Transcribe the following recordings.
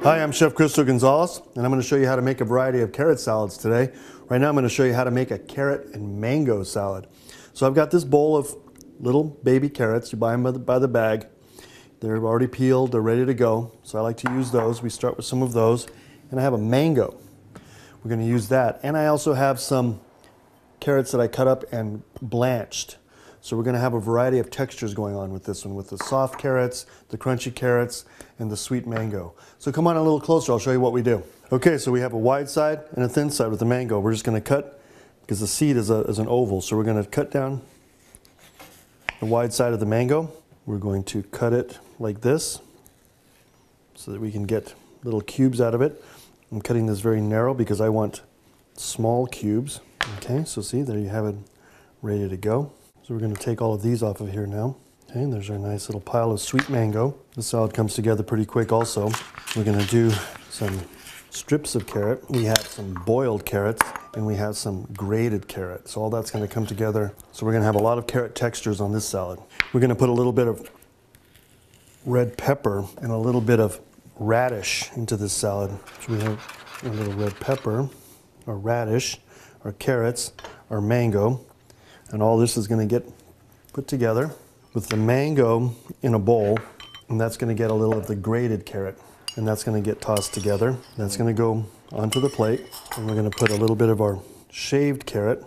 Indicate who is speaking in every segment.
Speaker 1: Hi, I'm Chef Cristo Gonzalez, and I'm going to show you how to make a variety of carrot salads today. Right now I'm going to show you how to make a carrot and mango salad. So I've got this bowl of little baby carrots. You buy them by the bag. They're already peeled, they're ready to go. So I like to use those. We start with some of those. And I have a mango. We're going to use that. And I also have some carrots that I cut up and blanched. So we're going to have a variety of textures going on with this one, with the soft carrots, the crunchy carrots, and the sweet mango. So come on a little closer, I'll show you what we do. Okay, so we have a wide side and a thin side with the mango. We're just going to cut, because the seed is an oval, so we're going to cut down the wide side of the mango. We're going to cut it like this so that we can get little cubes out of it. I'm cutting this very narrow because I want small cubes. Okay, so see, there you have it ready to go. So we're going to take all of these off of here now. Okay, and there's our nice little pile of sweet mango. The salad comes together pretty quick also. We're going to do some strips of carrot. We have some boiled carrots and we have some grated carrots. So all that's going to come together. So we're going to have a lot of carrot textures on this salad. We're going to put a little bit of red pepper and a little bit of radish into this salad. So we have a little red pepper, our radish, our carrots, our mango. And all this is going to get put together with the mango in a bowl, and that's going to get a little of the grated carrot, and that's going to get tossed together. That's going to go onto the plate, and we're going to put a little bit of our shaved carrot.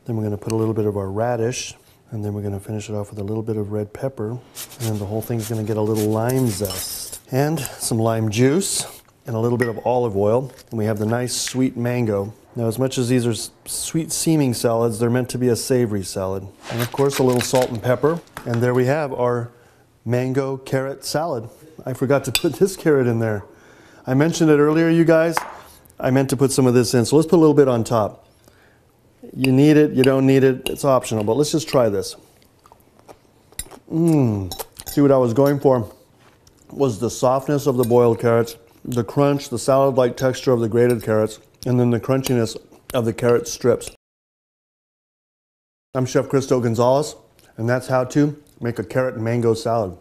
Speaker 1: Then we're going to put a little bit of our radish, and then we're going to finish it off with a little bit of red pepper, and then the whole thing's going to get a little lime zest, and some lime juice, and a little bit of olive oil, and we have the nice sweet mango. Now, as much as these are sweet-seeming salads, they're meant to be a savory salad. And of course, a little salt and pepper. And there we have our mango carrot salad. I forgot to put this carrot in there. I mentioned it earlier, you guys. I meant to put some of this in, so let's put a little bit on top. You need it, you don't need it, it's optional, but let's just try this. See, what I was going for was the softness of the boiled carrots, the crunch, the salad-like texture of the grated carrots, and then the crunchiness of the carrot strips. I'm Chef Cristo Gonzalez, and that's how to make a carrot and mango salad.